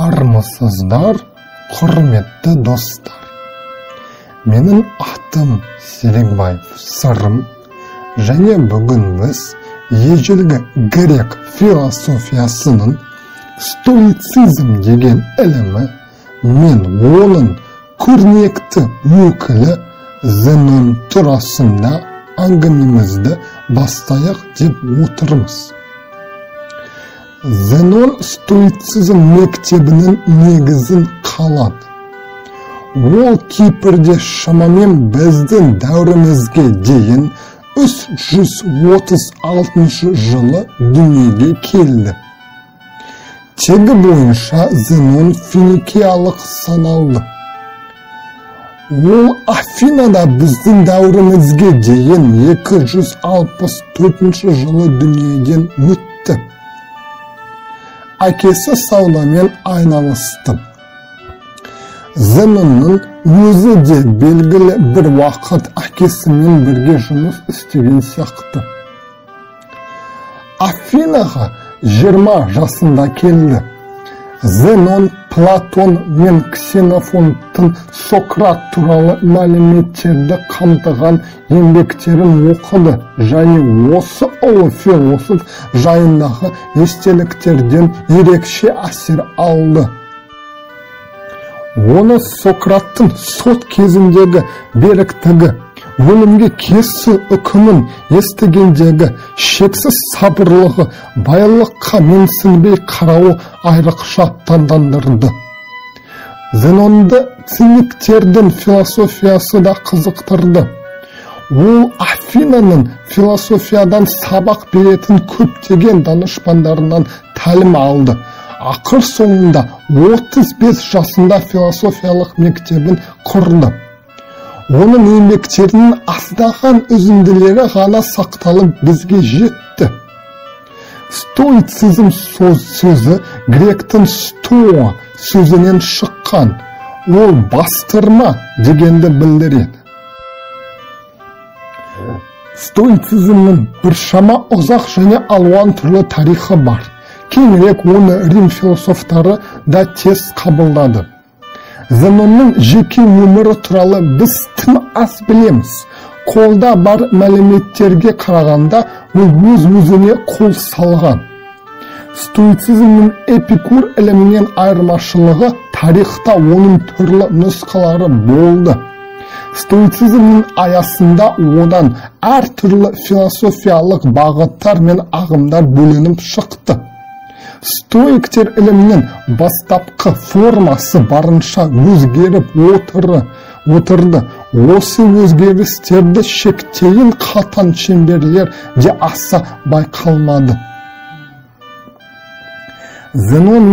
Армысыздар, құрметті достар. Менің атым Серікбаев Сырым, және бүгін біз ежелгі грек философиясының стоицизм деген ілімі мен оның көрнекті өкілі Зенон турасында әңгімемізді бастайық деп отырмыз. Зенон стоицизм мектебінің негізін қалады. Ол Кипрде шамамен біздің дәуірімізге дейін 336 жылы дүниеге келді. Тегі бойынша Зенон финикиялық саналды. Ол Афинада біздің дәуірімізге дейін 264 жылы дүниеден өтті. Әкесі саудамен айналысты. Зенонның өзі де белгілі бір уақыт әкесімен бірге жұмыс істеген сияқты. Афинаға 20 жасында келді. Зенон Платон мен Ксенофонттың Сократ туралы мәліметтерді қамтыған еңбектерін оқыды және осы ұлы философ жайындағы естеліктерден ерекше әсер алды. Оны Сократтың сот кезіндегі беріктігі, өлімге кесу үкімін естігендегі шексіз сабырлығы, байлыққа менсінбей қарауы айрықша таңдандырды. Зенонды циниктердің философиясы да қызықтырды. Ол Афинаның философиядан сабақ беретін көптеген данышпандарынан тәлім алды. Ақыр соңында 35 жасында философиялық мектебін құрды. Оның еңбектерінің аздаған үзінділері ғана сақталып бізге жетті. Стоицизм сөзі гректің стоа сөзінен шыққан. Ол бастырма дегенді білдіреді. Стоицизмнің біршама ұзақ және алуан түрлі тарихы бар. Кейінірек оны Рим философтары да тез қабылдады. Зенонның жеке өмірі туралы біз тым аз білеміз. Қолда бар мәліметтерге қарағанда ол өз-өзіне қол салған. Стоицизмнің Эпикур ілімінен айырмашылығы тарихта оның түрлі нұсқалары болды. Стоицизмнің аясында одан әр түрлі философиялық бағыттар мен ағымдар бөлініп шықты. Стоиктер ілімінің бастапқы формасы барынша өзгеріп отырды. Осы өзгерістерді шектейін қатаң шеңберлер де аса байқалмады. Зенон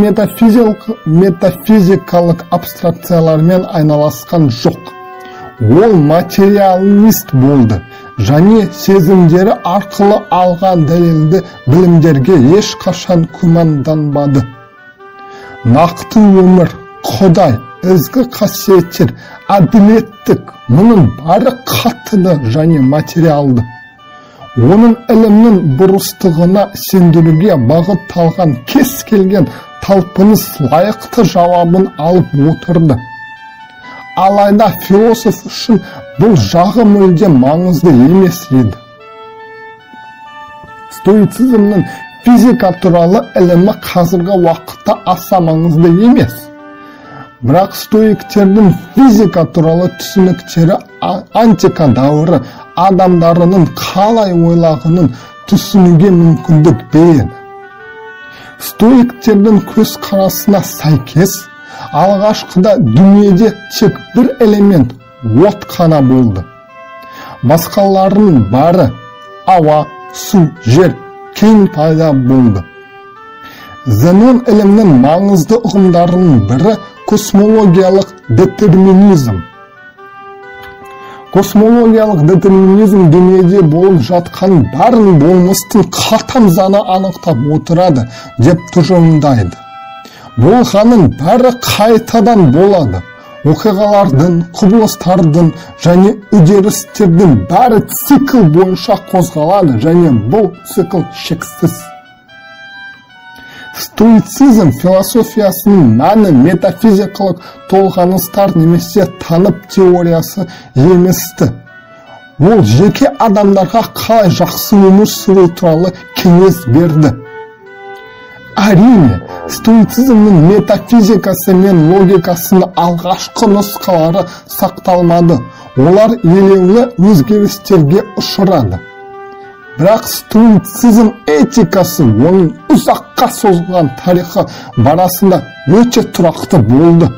метафизикалық абстракциялармен айналасқан жоқ. Ол материалист болды. Және сезімдері арқылы алған дәлелді білімдерге ешқашан күмәнданбады. Нақты өмір, Құдай, ізгі қасиеттер, әділеттік, мұның бәрі қаттыды және материалды. Оның ілімнің бұрыстығына сендіруге бағытталған кез келген талпыныс лайықты жауабын алып отырды. Алайда философ үшін бұл жағы мүлде маңызды емес еді. Стоицизмнің физика туралы ілімі қазіргі уақытта аса маңызды емес. Бірақ стоиктердің физика туралы түсініктері антика дәуірі адамдарының қалай ойлағанын түсінуге мүмкіндік береді. Стоиктердің көзқарасына сәйкес, алғашқыда дүниеде тек бір элемент от қана болды. Басқаларының бәрі ауа, су, жер кейін пайда болды. Зенон ілімнің маңызды ұғымдарының бірі космологиялық детерминизм. Космологиялық детерминизм дүниеде болып жатқан бәрін болмыстың қатаң заңы анықтап отырады деп тұжырымдайды. Болғанның бәрі қайтадан болады. Оқиғалардың, құбылыстардың және үдерістердің бәрі цикл бойынша қозғалады және бұл цикл шексіз. Стоицизм философиясының мәні метафизикалық толғаныстар немесе танып теориясы еместі. Ол жеке адамдарға қалай жақсы өмір сүру туралы кеңес берді. Әрине, стоицизмнің метафизикасы мен логикасының алғашқы нұсқалары сақталмады. Олар елеулі өзгерістерге ұшырады. Бірақ стоицизм этикасы оның ұзаққа созылған тарихы барысында өте тұрақты болды.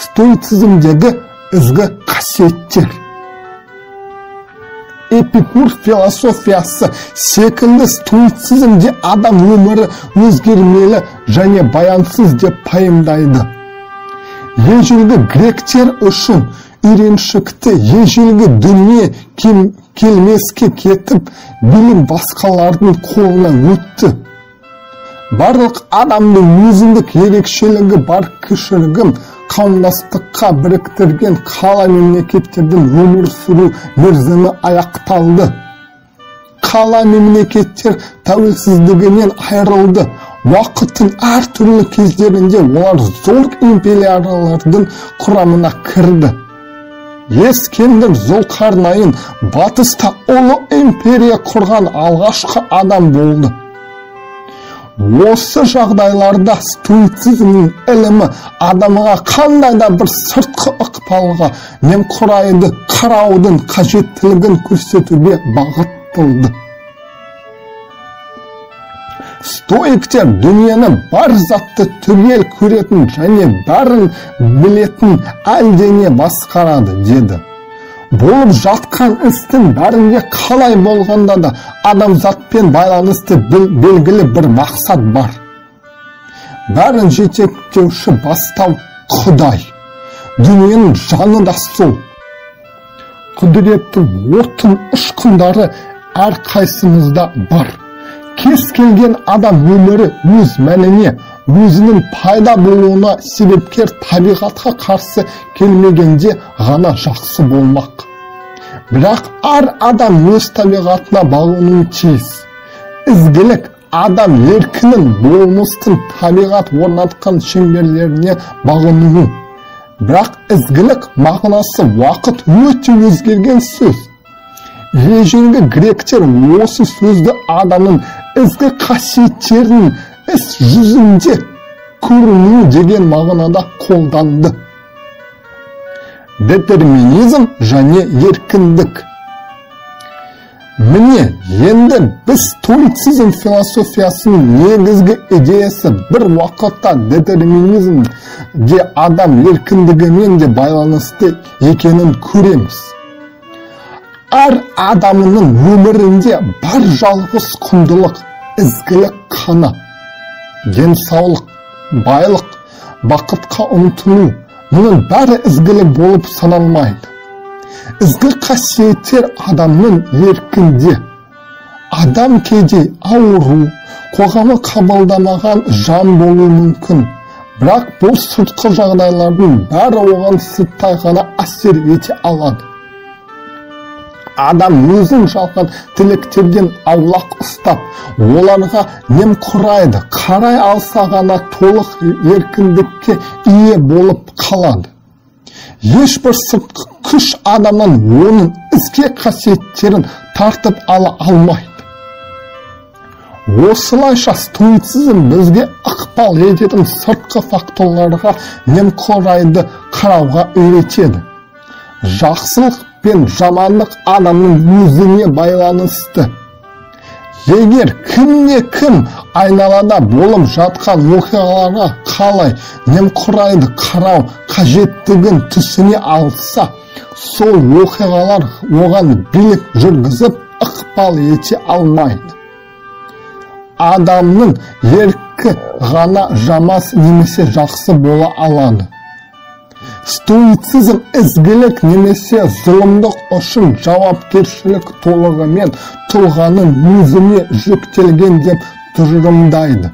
Стоицизмдегі ізгі қасиеттер. Эпикур философиясы секілді стоицизмде адам өмірі өзгермелі және баянсыз деп пайымдайды. Ежелгі гректер үшін үйреншікті ежелгі дүние келмеске кетіп, билік басқалардың қолына өтті. Барлық адамның өзіндік ерекшелігі бар кішілігін қауымдастыққа біріктірген қала мемлекеттердің өмір сүру мерзімі аяқталды. Қала мемлекеттер тәуелсіздігінен айырылды. Уақыттың әртүрлі кездерінде олар зор империялардың құрамына кірді. Ескендір Зұлқарнайын батыста ұлы империя құрған алғашқы адам болды. Осы жағдайларда стоицизмнің ілімі адамға қандай да бір сыртқы ықпалға немқұрайды қараудың қажеттілігін көрсетуге бағытталды. Стоиктер дүниені бар затты түгел көретін және бәрін білетін әлдене басқарады деді. Болып жатқан істің бәрінде қалай болғанда да адамзатпен байланысты белгілі бір мақсат бар. Бәрін жетектеуші бастау Құдай. Дүниенің жаны да сол. Құдіреттің отын ұшқындары әрқайсымызда бар. Кез келген адам өмірі өз мәніне, өзінің пайда болуына себепкер табиғатқа қарсы келмегенде ғана жақсы болмақ. Бірақ әр адам өз табиғатына бағынуы тиіс. Ізгілік адам еркінің болмыстың табиғат орнатқан шеңберлеріне бағынуы. Бірақ ізгілік мағынасы уақыт өте өзгерген сөз. Ежелгі гректер осы сөзді адамның ізгі қасиеттерінің іс жүзінде көріну деген мағынада қолданды. Детерминизм және еркіндік. Міне, енді біз стоицизм философиясының негізгі идеясы бір уақытта детерминизмде адам еркіндігімен де байланысты екенін көреміз. Әр адамының өмірінде бар жалғыз құндылық, ізгілік қана. Денсаулық, байлық, бақытқа ұмтылу, мұның бәрі ізгілік болып саналмайды. Ізгі қасиеттер адамның еркінде. Адам кейде ауру, қоғамы қабылдамаған жан болуы мүмкін. Бірақ бұл сыртқы жағдайлардың бәрі оған сырттай ғана әсер ете алады. Адам өзін жалған тілектерден аулақ ұстап, оларға немқұрайды, қарай алса ғана толық еркіндікке ие болып қалады. Ешбір сыртқы күш адамнан оның ізгі қасиеттерін тартып ала алмайды. Осылайша стоицизм бізге ықпал ететін сыртқы факторларға немқұрайды қарауға үйретеді. Жақсылық пен жамандық адамның өзіне байланысты. Егер кімде-кім айналада болып жатқан оқиғаларға қалай немқұрайды қарау қажеттігін түсіне алса, сол оқиғалар оған билік жүргізіп ықпал ете алмайды. Адамның еркі ғана жамас немесе жақсы бола алады. Стоицизм ізгілік немесе зұлымдық үшін жауапкершілік толығымен тұлғаның өзіне жүктелген деп тұжырымдайды.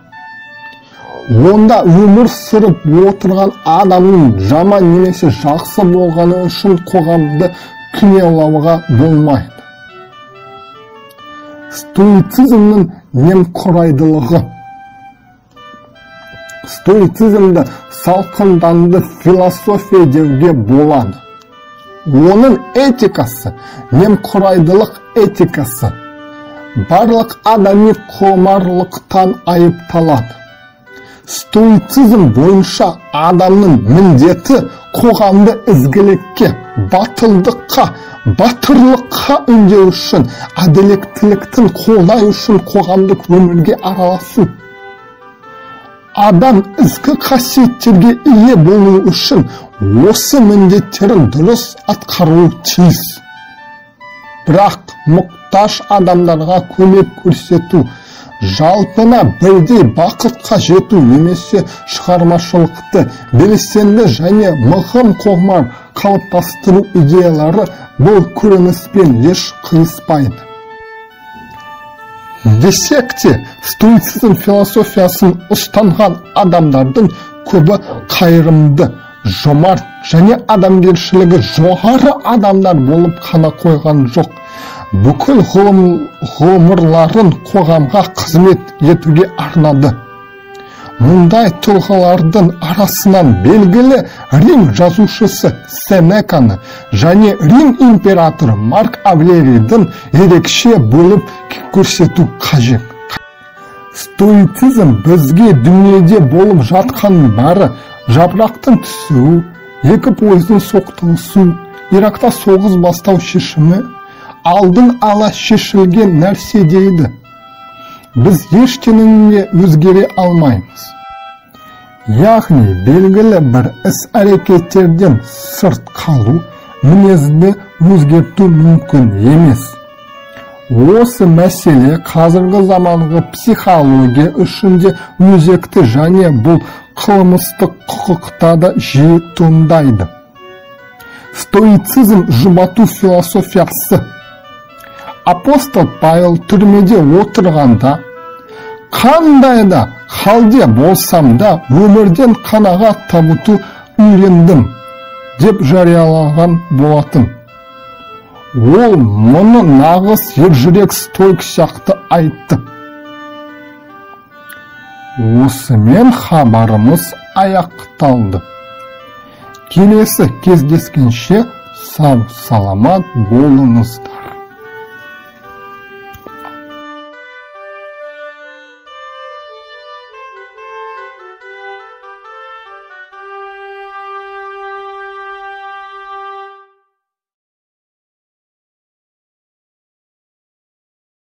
Онда өмір сүріп отырған адамның жаман немесе жақсы болғаны үшін қоғамды кінәлауға болмайды. Стоицизмнің немқұрайдылығы. Стоицизмді салқынданды философия деуге болады. Оның этикасы, немқұрайдылық этикасы, барлық адами құмарлықтан айыпталады. Стоицизм бойынша адамның міндеті қоғамды ізгілікке, батылдыққа, батырлыққа үндеу үшін, әділеттіліктің қолдай үшін қоғамдық өмірге араласу. Адам ізгі қасиеттерге ие болу үшін осы міндеттерін дұрыс атқаруы тиіс. Бірақ мұқтаж адамдарға көмек көрсету, жалпына бірдей бақытқа жету немесе шығармашылықты, белсенді және мығым қоғам қалыптастыру идеялары бұл көрініспен еш қиыспайды. Десек те, стоицизм философиясын ұстанған адамдардың көбі қайырымды, жомарт және адамгершілігі жоғары адамдар болып қана қойған жоқ. Бүкіл ғұмырларын қоғамға қызмет етуге арнады. Мұндай тұлғалардың арасынан белгілі Рим жазушысы Сенеканы және Рим императоры Марк Аврелийдің ерекше бөліп көрсету қажет. Стоицизм бізге дүниеде болып жатқан бары жапырақтың түсуі, екі пойыздың соқтығысу, Иракта соғыс бастау шешімі алдын ала шешілген нәрсе дейді. Біз ештеңеге өзгере алмаймыз. Яғни белгілі бір іс-әрекеттерден сырт қалу, мінезді өзгерту мүмкін емес. Осы мәселе қазіргі заманғы психология үшінде өзекті және бұл қылмыстық құқықта да жиі туындайды. Стоицизм жұбату философиясы. Апостол Павел түрмеде отырғанда, қандай да халде болсам да өмірден қанағат табуды үйрендім деп жариялаған болатын. Ол мұны нағыз ержүрек стоик сияқты айтты. Осымен хабарымыз аяқталды. Келесі кездескенше сау саламат болыңыздар.